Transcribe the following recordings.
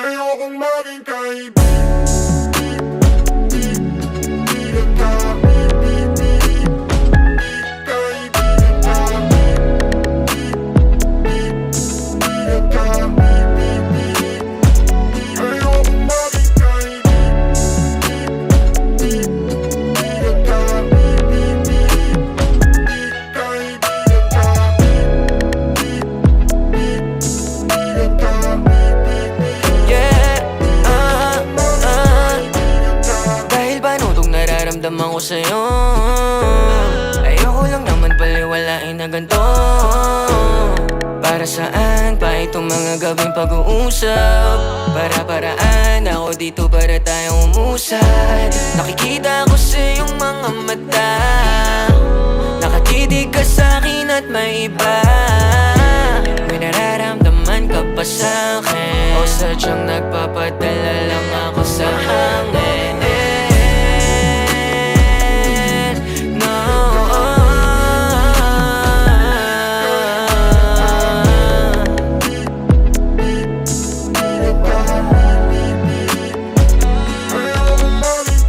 Ayokong maging kaibigan ka. Kaibigan ka. Kaibigan ka. Ayokong maging kaibigan ka. Kaibigan ka. Dahil ba nutong nararamdaman ko sa'yo, ayoko lang naman paliwalain na ganito. Para saan pa itong mga gabing pag-uusap? Para-paraan ako dito para tayong umusad. Nakikita ko sa iyong mga mata, nakatitig ka sa'kin at may iba. May nararamdaman ka pa sa'kin, o sadyang nagpapadala lang ako sa hangin? No. Ayokong maging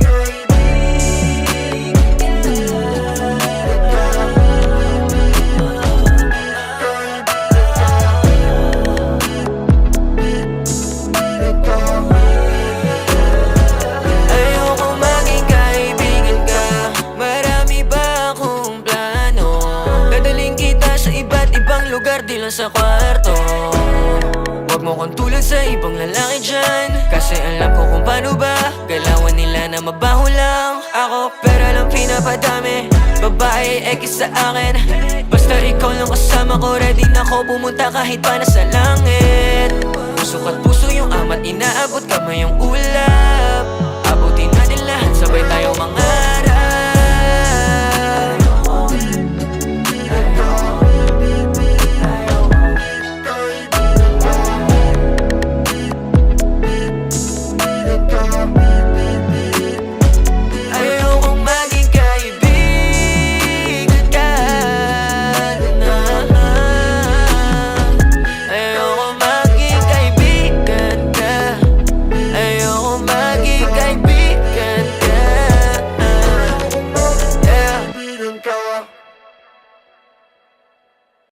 Ayoko maging kaibigan ka. Marami ba akong plano? Dadaling kita sa iba't ibang lugar, di lang sa kwarto. Huwag mo kong tulad sa ibang lalaki dyan, kasi alam ko kung paano ba galawan nila na mabaho lang ako. Pero lang pinapadami, babae X sa akin. Basta ikaw lang kasama ko, ready na ako pumunta kahit pa nasa langit. Puso at puso yung ama't inaabot kamay yung ulap. Abutin natin lahat, sabay tayo mga